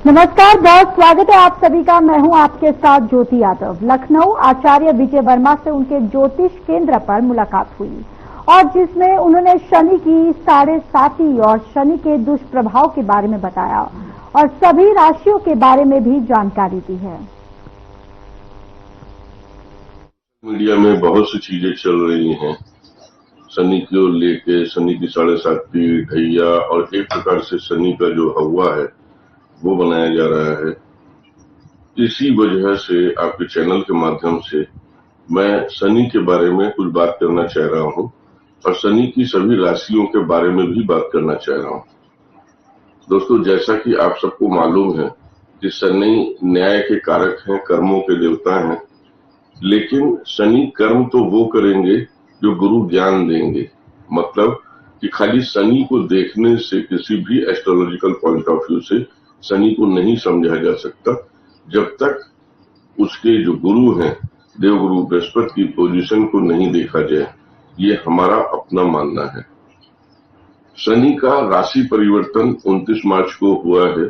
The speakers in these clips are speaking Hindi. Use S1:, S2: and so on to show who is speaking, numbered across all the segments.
S1: नमस्कार, बहुत स्वागत है आप सभी का। मैं हूं आपके साथ ज्योति यादव। लखनऊ आचार्य विजय वर्मा से उनके ज्योतिष केंद्र पर मुलाकात हुई और जिसमें उन्होंने शनि की 7.5 और शनि के दुष्प्रभाव के बारे में बताया और सभी राशियों के बारे में भी जानकारी दी है।
S2: मीडिया में बहुत सी चीजें चल रही हैं, शनि को लेके, शनि की 7.5 ढैया और एक प्रकार से शनि का जो हवा है वो बनाया जा रहा है। इसी वजह से आपके चैनल के माध्यम से मैं शनि के बारे में कुछ बात करना चाह रहा हूं और शनि की सभी राशियों के बारे में भी बात करना चाह रहा हूं। दोस्तों, जैसा कि आप सबको मालूम है कि शनि न्याय के कारक हैं, कर्मों के देवता हैं, लेकिन शनि कर्म तो वो करेंगे जो गुरु ज्ञान देंगे। मतलब कि खाली शनि को देखने से किसी भी एस्ट्रोलॉजिकल पॉइंट ऑफ व्यू से शनि को नहीं समझा जा सकता जब तक उसके जो गुरु हैं, देवगुरु बृहस्पति की पोजीशन को नहीं देखा जाए। ये हमारा अपना मानना है। शनि का राशि परिवर्तन 29 मार्च को हुआ है।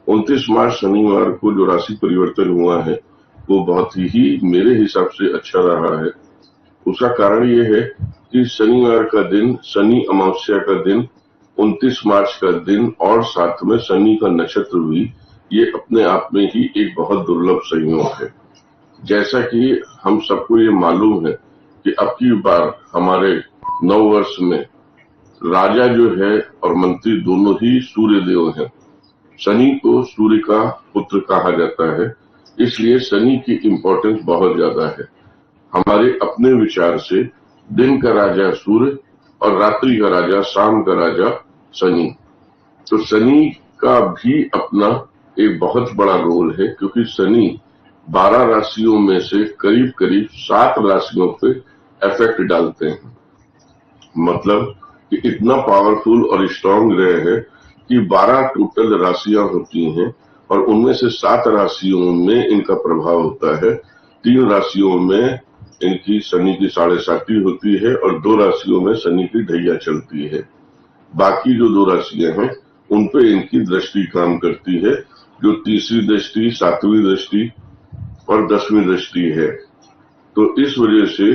S2: 29 मार्च शनिवार को जो राशि परिवर्तन हुआ है वो बहुत ही मेरे हिसाब से अच्छा रहा है। उसका कारण ये है कि शनिवार का दिन, शनि अमावस्या का दिन, 29 मार्च का दिन और साथ में शनि का नक्षत्र भी, ये अपने आप में ही एक बहुत दुर्लभ संयोग है। जैसा कि हम सबको ये मालूम है कि अब की बार हमारे नववर्ष में राजा जो है और मंत्री दोनों ही सूर्य देव हैं। शनि को सूर्य का पुत्र कहा जाता है, इसलिए शनि की इम्पोर्टेंस बहुत ज्यादा है। हमारे अपने विचार से दिन का राजा सूर्य और रात्रि का राजा, शाम का राजा शनि। तो शनि का भी अपना एक बहुत बड़ा रोल है, क्योंकि शनि 12 राशियों में से करीब करीब 7 राशियों पे इफेक्ट डालते हैं। मतलब कि इतना पावरफुल और स्ट्रांग ग्रह है कि 12 टोटल राशियां होती हैं और उनमें से 7 राशियों में इनका प्रभाव होता है। 3 राशियों में इनकी शनि की 7.5 होती है और 2 राशियों में शनि की ढैया चलती है। बाकी जो 2 राशियां हैं उन पे इनकी दृष्टि काम करती है, जो तीसरी दृष्टि, 7वीं दृष्टि और 10वीं दृष्टि है। तो इस वजह से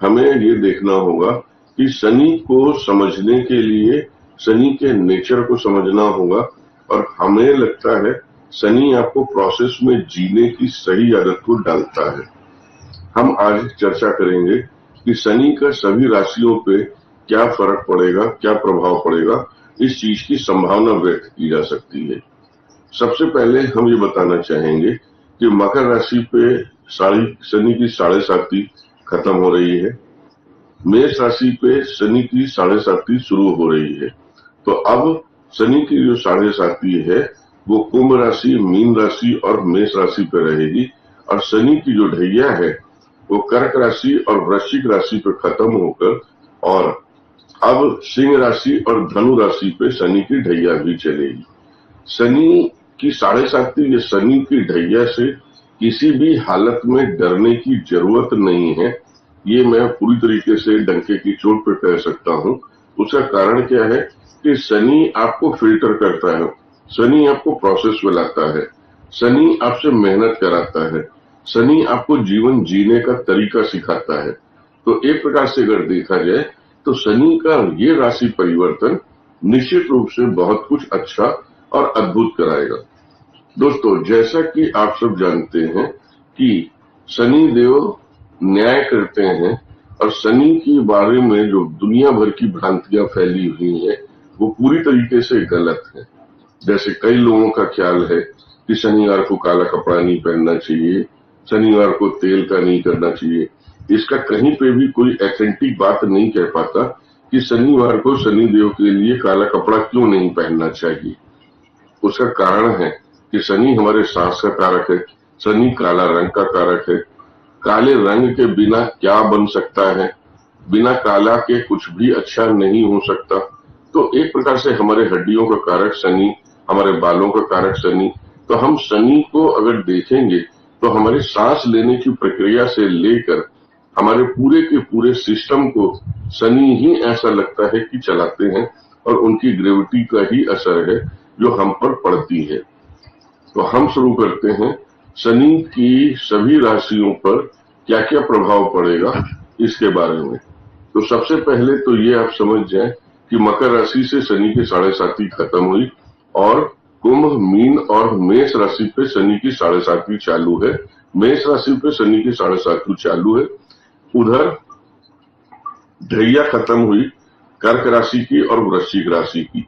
S2: हमें ये देखना होगा कि शनि को समझने के लिए शनि के नेचर को समझना होगा। और हमें लगता है शनि आपको प्रोसेस में जीने की सही आदत को डालता है। हम आज चर्चा करेंगे कि शनि का सभी राशियों पे क्या फर्क पड़ेगा, क्या प्रभाव पड़ेगा, इस चीज की संभावना व्यक्त की जा सकती है। सबसे पहले हम ये बताना चाहेंगे कि मकर राशि पे शनि की 7.5 खत्म हो रही है। मेष राशि पे शनि की 7.5 शुरू हो रही है। तो अब शनि की जो 7.5 है वो कुंभ राशि, मीन राशि और मेष राशि पे रहेगी और शनि की जो ढैया है वो कर्क राशि और वृश्चिक राशि पे खत्म होकर और अब सिंह राशि और धनु राशि पे शनि की ढैया भी चलेगी। शनि की 7.5 या शनि की ढैया से किसी भी हालत में डरने की जरूरत नहीं है। ये मैं पूरी तरीके से डंके की चोट पे कह सकता हूँ। उसका कारण क्या है कि शनि आपको फिल्टर करता है, शनि आपको प्रोसेस में लाता है, शनि आपसे मेहनत कराता है, शनि आपको जीवन जीने का तरीका सिखाता है। तो एक प्रकार से अगर देखा जाए तो शनि का ये राशि परिवर्तन निश्चित रूप से बहुत कुछ अच्छा और अद्भुत कराएगा। दोस्तों, जैसा कि आप सब जानते हैं कि शनि देव न्याय करते हैं और शनि के बारे में जो दुनिया भर की भ्रांतियां फैली हुई हैं वो पूरी तरीके से गलत है। जैसे कई लोगों का ख्याल है कि शनिवार को काला कपड़ा नहीं पहनना चाहिए, शनिवार को तेल का नहीं करना चाहिए। इसका कहीं पे भी कोई ऑथेंटिक बात नहीं कह पाता कि शनिवार को शनि देव के लिए काला कपड़ा क्यों नहीं पहनना चाहिए। उसका कारण है कि शनि हमारे सांस का कारक है, शनि काला रंग का कारक है। काले रंग के बिना क्या बन सकता है, बिना काला के कुछ भी अच्छा नहीं हो सकता। तो एक प्रकार से हमारे हड्डियों का कारक शनि, हमारे बालों का कारक शनि। तो हम शनि को अगर देखेंगे तो हमारे सांस लेने की प्रक्रिया से लेकर हमारे पूरे के पूरे सिस्टम को शनि ही ऐसा लगता है कि चलाते हैं और उनकी ग्रेविटी का ही असर है जो हम पर पड़ती है। तो हम शुरू करते हैं शनि की सभी राशियों पर क्या क्या प्रभाव पड़ेगा इसके बारे में। तो सबसे पहले तो ये आप समझ जाएं कि मकर राशि से शनि की 7.5 खत्म हुई और कुंभ, मीन और मेष राशि पे शनि की 7.5 चालू है। मेष राशि पे शनि की 7.5 चालू है। उधर ढैया खत्म हुई कर्क राशि की और वृश्चिक राशि की।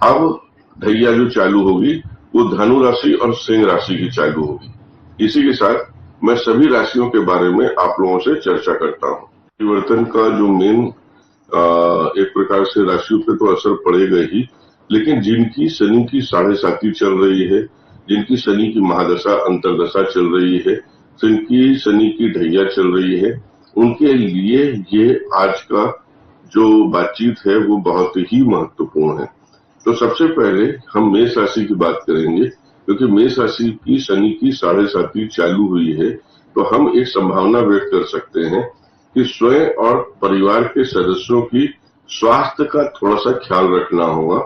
S2: अब ढैया जो चालू होगी वो धनु राशि और सिंह राशि की चालू होगी। इसी के साथ मैं सभी राशियों के बारे में आप लोगों से चर्चा करता हूँ। परिवर्तन का जो मेन एक प्रकार से राशियों पे तो असर पड़ेगा ही, लेकिन जिनकी शनि की 7.5 चल रही है, जिनकी शनि की महादशा अंतरदशा चल रही है, जिनकी शनि की ढैया चल रही है, उनके लिए ये आज का जो बातचीत है वो बहुत ही महत्वपूर्ण है। तो सबसे पहले हम मेष राशि की बात करेंगे, क्योंकि मेष राशि की शनि की 7.5 चालू हुई है। तो हम एक संभावना व्यक्त कर सकते हैं कि स्वयं और परिवार के सदस्यों की स्वास्थ्य का थोड़ा सा ख्याल रखना होगा।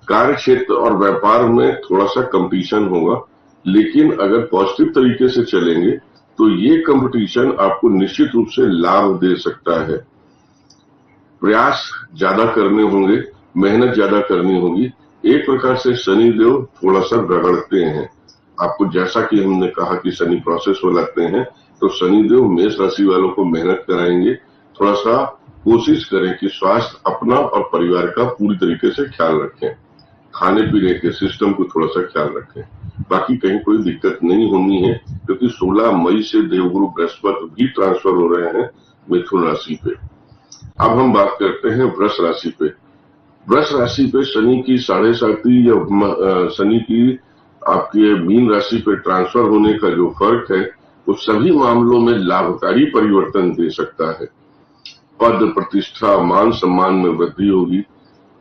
S2: कार्य क्षेत्र और व्यापार में थोड़ा सा कंपटीशन होगा, लेकिन अगर पॉजिटिव तरीके से चलेंगे तो ये कंपटीशन आपको निश्चित रूप से लाभ दे सकता है। प्रयास ज्यादा करने होंगे, मेहनत ज्यादा करनी होगी। एक प्रकार से शनिदेव थोड़ा सा रगड़ते हैं आपको, जैसा कि हमने कहा कि शनि प्रोसेस में लगते हैं, तो शनिदेव मेष राशि वालों को मेहनत कराएंगे। थोड़ा सा कोशिश करें कि स्वास्थ्य अपना और परिवार का पूरी तरीके से ख्याल रखें, खाने पीने के सिस्टम को थोड़ा सा ख्याल रखें। बाकी कहीं कोई दिक्कत नहीं होनी है, क्योंकि 16 मई से देवगुरु बृहस्पति भी ट्रांसफर हो रहे हैं मिथुन राशि पे। अब हम बात करते हैं वृष राशि पे। वृष राशि पे शनि की 7.5 या शनि की आपके मीन राशि पे ट्रांसफर होने का जो फर्क है वो सभी मामलों में लाभकारी परिवर्तन दे सकता है। पद प्रतिष्ठा मान सम्मान में वृद्धि होगी।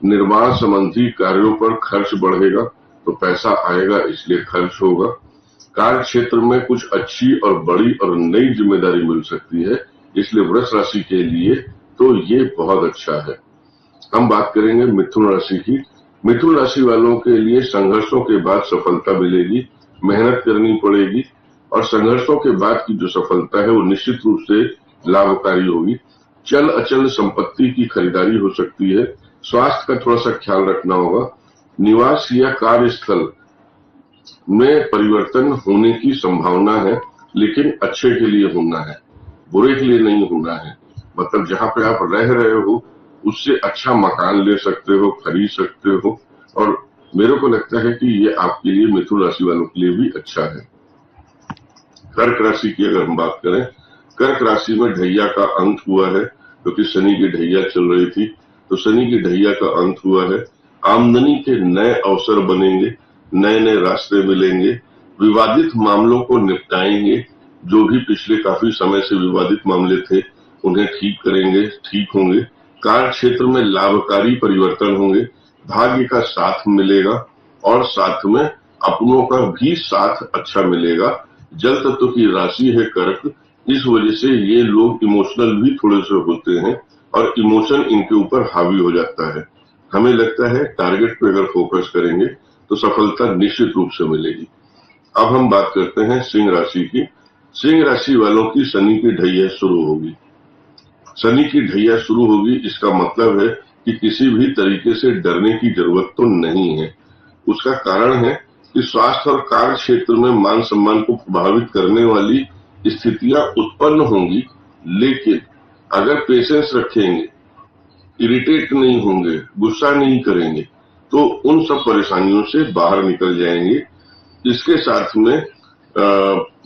S2: निर्माण संबंधी कार्यों पर खर्च बढ़ेगा, तो पैसा आएगा इसलिए खर्च होगा। कार्य क्षेत्र में कुछ अच्छी और बड़ी और नई जिम्मेदारी मिल सकती है, इसलिए वृष राशि के लिए तो ये बहुत अच्छा है। हम बात करेंगे मिथुन राशि की। मिथुन राशि वालों के लिए संघर्षों के बाद सफलता मिलेगी, मेहनत करनी पड़ेगी और संघर्षों के बाद की जो सफलता है वो निश्चित रूप से लाभकारी होगी। चल अचल संपत्ति की खरीदारी हो सकती है। स्वास्थ्य का थोड़ा सा ख्याल रखना होगा। निवास या कार्यस्थल में परिवर्तन होने की संभावना है, लेकिन अच्छे के लिए होना है, बुरे के लिए नहीं होना है। मतलब जहां पे आप रह रहे हो उससे अच्छा मकान ले सकते हो, खरीद सकते हो, और मेरे को लगता है कि ये आपके लिए, मिथुन राशि वालों के लिए भी अच्छा है। कर्क राशि की अगर हम बात करें, कर्क राशि में ढैया का अंत हुआ है, क्योंकि शनि की ढैया चल रही थी, तो शनि की ढैया का अंत हुआ है। आमदनी के नए अवसर बनेंगे, नए नए रास्ते मिलेंगे। विवादित मामलों को निपटाएंगे, जो भी पिछले काफी समय से विवादित मामले थे उन्हें ठीक करेंगे, ठीक होंगे। कार्य क्षेत्र में लाभकारी परिवर्तन होंगे, भाग्य का साथ मिलेगा और साथ में अपनों का भी साथ अच्छा मिलेगा। जल तत्व की राशि है कर्क, इस वजह से ये लोग इमोशनल भी थोड़े से होते हैं और इमोशन इनके ऊपर हावी हो जाता है। हमें लगता है टारगेट पे अगर फोकस करेंगे तो सफलता निश्चित रूप से मिलेगी। अब हम बात करते हैं सिंह राशि की। सिंह राशि वालों की शनि की ढैया शुरू होगी। शनि की ढैया शुरू होगी, इसका मतलब है कि किसी भी तरीके से डरने की जरूरत तो नहीं है। उसका कारण है कि स्वास्थ्य और कार्य क्षेत्र में मान सम्मान को प्रभावित करने वाली स्थितियां उत्पन्न होंगी, लेकिन अगर पेशेंस रखेंगे, इरिटेट नहीं होंगे, गुस्सा नहीं करेंगे, तो उन सब परेशानियों से बाहर निकल जाएंगे। इसके साथ में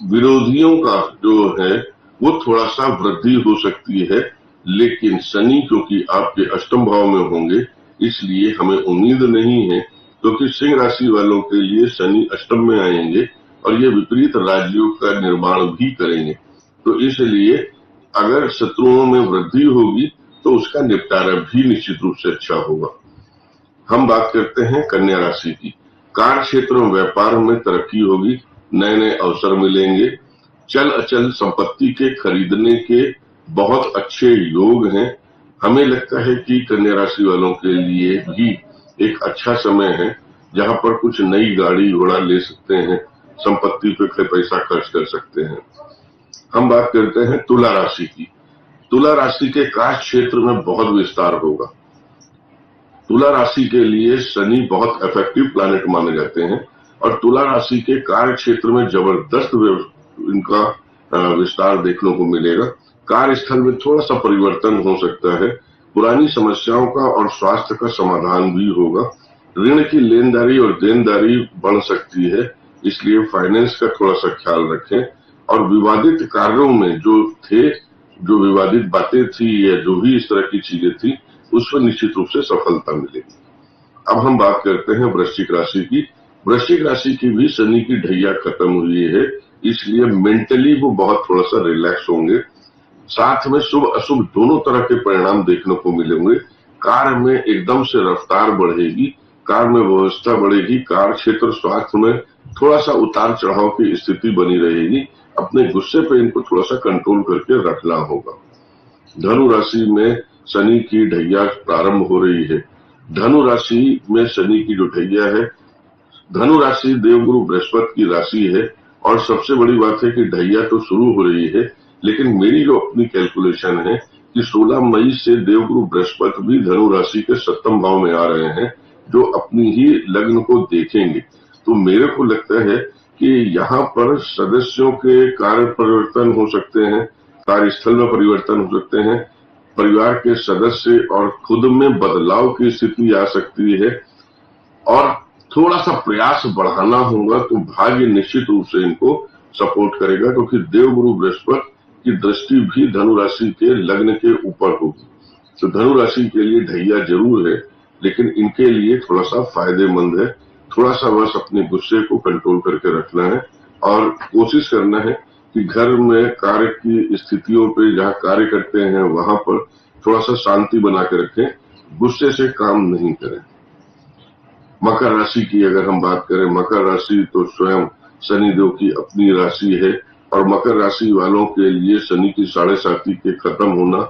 S2: विरोधियों का जो है वो थोड़ा सा वृद्धि हो सकती है, लेकिन शनि क्योंकि आपके अष्टम भाव में होंगे इसलिए हमें उम्मीद नहीं है, क्योंकि सिंह राशि वालों के लिए शनि अष्टम में आएंगे और ये विपरीत राज्यों का निर्माण भी करेंगे। तो इसलिए अगर शत्रुओं में वृद्धि होगी तो उसका निपटारा भी निश्चित रूप से अच्छा होगा। हम बात करते हैं कन्या राशि की। कार्य क्षेत्र में व्यापार में तरक्की होगी, नए नए अवसर मिलेंगे। चल अचल संपत्ति के खरीदने के बहुत अच्छे योग हैं। हमें लगता है कि कन्या राशि वालों के लिए भी एक अच्छा समय है। जहां पर कुछ नई गाड़ी घोड़ा ले सकते हैं, संपत्ति पे पैसा खर्च कर सकते हैं। हम बात करते हैं तुला राशि की। तुला राशि के कार्य क्षेत्र में बहुत विस्तार होगा। तुला राशि के लिए शनि बहुत इफेक्टिव प्लैनेट माने जाते हैं और तुला राशि के कार्य क्षेत्र में जबरदस्त इनका विस्तार देखने को मिलेगा। कार्यस्थल में थोड़ा सा परिवर्तन हो सकता है, पुरानी समस्याओं का और स्वास्थ्य का समाधान भी होगा। ऋण की लेनदारी और देनदारी बढ़ सकती है, इसलिए फाइनेंस का थोड़ा सा ख्याल रखें। और विवादित कार्यों में जो विवादित बातें थी या जो भी इस तरह की चीजें थी, उस पर निश्चित रूप से सफलता मिलेगी। अब हम बात करते हैं वृश्चिक राशि की। वृश्चिक राशि की भी शनि की ढैया खत्म हुई है, इसलिए मेंटली वो बहुत थोड़ा सा रिलैक्स होंगे। साथ में शुभ अशुभ दोनों तरह के परिणाम देखने को मिलेंगे। कार्य में एकदम से रफ्तार बढ़ेगी, कार्य में व्यवस्था बढ़ेगी, कार्य क्षेत्र स्वास्थ्य में थोड़ा सा उतार चढ़ाव की स्थिति बनी रहेगी। अपने गुस्से पे इनको थोड़ा सा कंट्रोल करके रखना होगा। धनु राशि में शनि की ढैया प्रारंभ हो रही है। धनु राशि में शनि की जो ढैया है, धनु राशि देवगुरु बृहस्पति की राशि है और सबसे बड़ी बात है कि ढैया तो शुरू हो रही है, लेकिन मेरी जो अपनी कैलकुलेशन है कि 16 मई से देवगुरु बृहस्पति भी धनु राशि के 7वें भाव में आ रहे हैं, जो अपनी ही लग्न को देखेंगे। तो मेरे को लगता है कि यहाँ पर सदस्यों के कार्य परिवर्तन हो सकते हैं, कार्यस्थल में परिवर्तन हो सकते हैं, परिवार के सदस्य और खुद में बदलाव की स्थिति आ सकती है और थोड़ा सा प्रयास बढ़ाना होगा। तो भाग्य निश्चित रूप से इनको सपोर्ट करेगा, क्योंकि देवगुरु बृहस्पति की दृष्टि भी धनु राशि के लग्न के ऊपर होगी। तो धनु राशि के लिए ढैया जरूर है, लेकिन इनके लिए थोड़ा सा फायदेमंद है। थोड़ा सा बस अपने गुस्से को कंट्रोल करके रखना है और कोशिश करना है कि घर में कार्य की स्थितियों पे जहाँ कार्य करते हैं वहां पर थोड़ा सा शांति बना के रखें, गुस्से से काम नहीं करें। मकर राशि की अगर हम बात करें, मकर राशि तो स्वयं शनिदेव की अपनी राशि है और मकर राशि वालों के लिए शनि की 7.5 के खत्म होना